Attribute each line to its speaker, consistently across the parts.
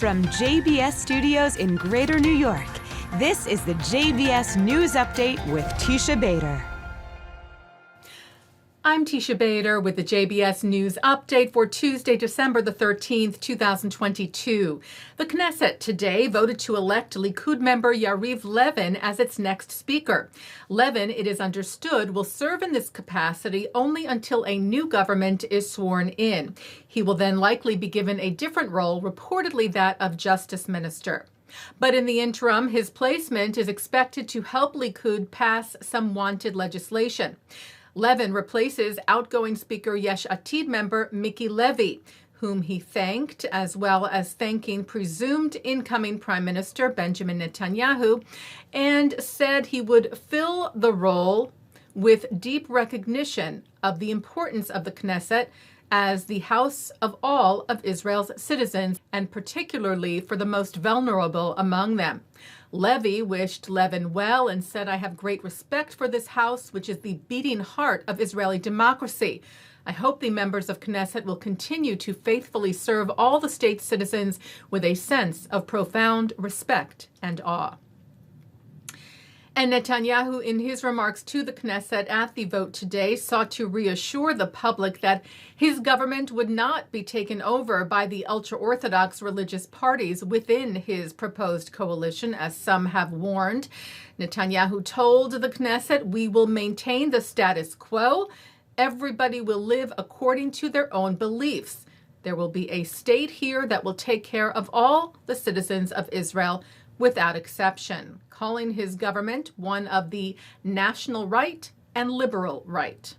Speaker 1: From JBS Studios in Greater New York, this is the JBS News Update with Teisha Bader.
Speaker 2: I'm Teisha Bader with the JBS News Update for Tuesday, December the 13th, 2022. The Knesset today voted to elect Likud member Yariv Levin as its next speaker. Levin, it is understood, will serve in this capacity only until a new government is sworn in. He will then likely be given a different role, reportedly that of justice minister. But in the interim, his placement is expected to help Likud pass some wanted legislation. Levin replaces outgoing Speaker Yesh Atid member Miki Levy, whom he thanked, as well as thanking presumed incoming Prime Minister Benjamin Netanyahu, and said he would fill the role with deep recognition of the importance of the Knesset as the house of all of Israel's citizens, and particularly for the most vulnerable among them. Levy wished Levin well and said, "I have great respect for this house, which is the beating heart of Israeli democracy. I hope the members of Knesset will continue to faithfully serve all the state's citizens with a sense of profound respect and awe." And Netanyahu, in his remarks to the Knesset at the vote today, sought to reassure the public that his government would not be taken over by the ultra-Orthodox religious parties within his proposed coalition, as some have warned. Netanyahu told the Knesset, "We will maintain the status quo. Everybody will live according to their own beliefs. There will be a state here that will take care of all the citizens of Israel without exception," calling his government one of the national right and liberal right.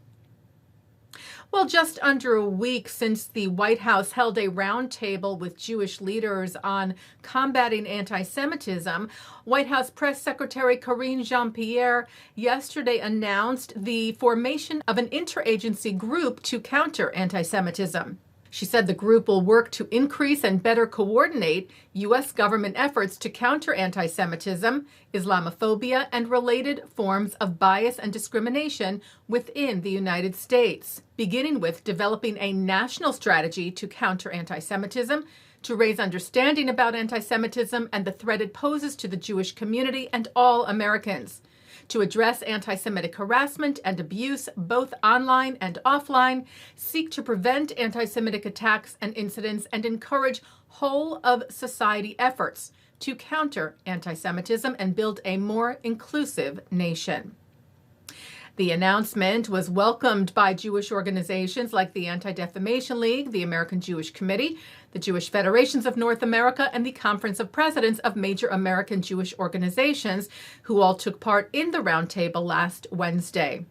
Speaker 2: Well, just under a week since the White House held a roundtable with Jewish leaders on combating anti-Semitism, White House Press Secretary Karine Jean-Pierre yesterday announced the formation of an interagency group to counter anti-Semitism. She said the group will work to increase and better coordinate U.S. government efforts to counter anti-Semitism, Islamophobia, and related forms of bias and discrimination within the United States, beginning with developing a national strategy to counter anti-Semitism, to raise understanding about anti-Semitism and the threat it poses to the Jewish community and all Americans, to address anti-Semitic harassment and abuse, both online and offline, seek to prevent anti-Semitic attacks and incidents, and encourage whole-of-society efforts to counter anti-Semitism and build a more inclusive nation. The announcement was welcomed by Jewish organizations like the Anti-Defamation League, the American Jewish Committee, the Jewish Federations of North America, and the Conference of Presidents of Major American Jewish Organizations, who all took part in the roundtable last Wednesday.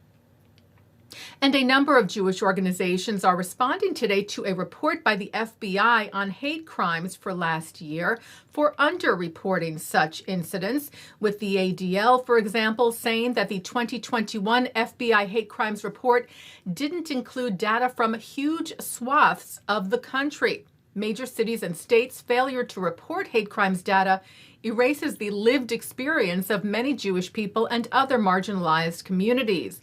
Speaker 2: And a number of Jewish organizations are responding today to a report by the FBI on hate crimes for last year for underreporting such incidents, with the ADL, for example, saying that the 2021 FBI hate crimes report didn't include data from huge swaths of the country. Major cities and states' failure to report hate crimes data erases the lived experience of many Jewish people and other marginalized communities.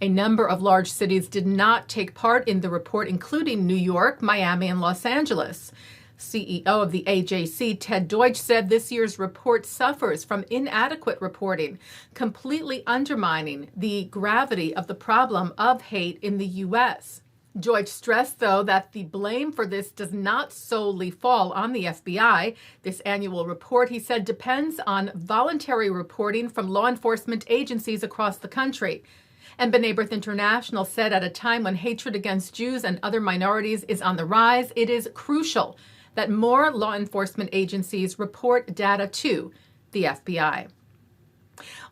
Speaker 2: A number of large cities did not take part in the report, including New York, Miami, and Los Angeles. CEO of the AJC, Ted Deutsch, said this year's report suffers from inadequate reporting, completely undermining the gravity of the problem of hate in the U.S. Deutsch stressed, though, that the blame for this does not solely fall on the FBI. This annual report, he said, depends on voluntary reporting from law enforcement agencies across the country. And B'nai B'rith International said at a time when hatred against Jews and other minorities is on the rise, it is crucial that more law enforcement agencies report data to the FBI.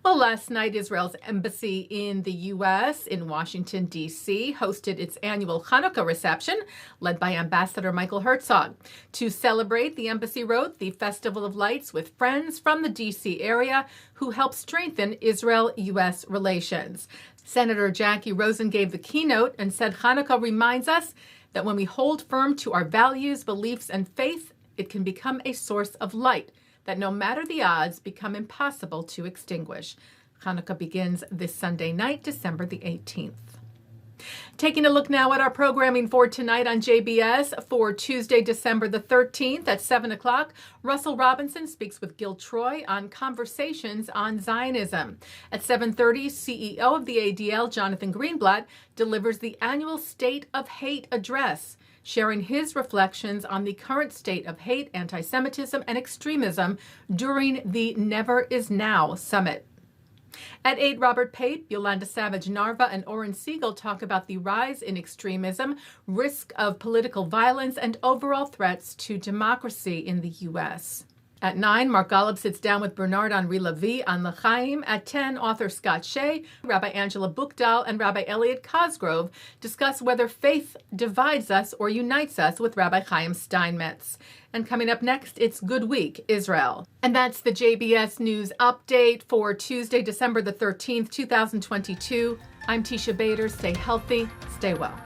Speaker 2: Well, last night, Israel's embassy in the U.S. in Washington, D.C. hosted its annual Hanukkah reception, led by Ambassador Michael Herzog. To celebrate, the embassy wrote the Festival of Lights with friends from the D.C. area who help strengthen Israel-U.S. relations. Senator Jackie Rosen gave the keynote and said Hanukkah reminds us that when we hold firm to our values, beliefs, and faith, it can become a source of light that no matter the odds become impossible to extinguish. Hanukkah begins this Sunday night, December the 18th. Taking a look now at our programming for tonight on JBS for Tuesday, December the 13th at 7 o'clock. Russell Robinson speaks with Gil Troy on conversations on Zionism. At 7:30, CEO of the ADL, Jonathan Greenblatt, delivers the annual State of Hate address, sharing his reflections on the current state of hate, antisemitism, and extremism during the Never Is Now summit. At 8, Robert Pape, Yolanda Savage-Narva, and Oren Segal talk about the rise in extremism, risk of political violence, and overall threats to democracy in the U.S. At 9, Mark Golub sits down with Bernard-Henri Levy on L'chaim. At 10, author Scott Shea, Rabbi Angela Buchdahl, and Rabbi Elliot Cosgrove discuss whether faith divides us or unites us with Rabbi Chaim Steinmetz. And coming up next, it's Good Week, Israel. And that's the JBS News Update for Tuesday, December the 13th, 2022. I'm Teisha Bader. Stay healthy, stay well.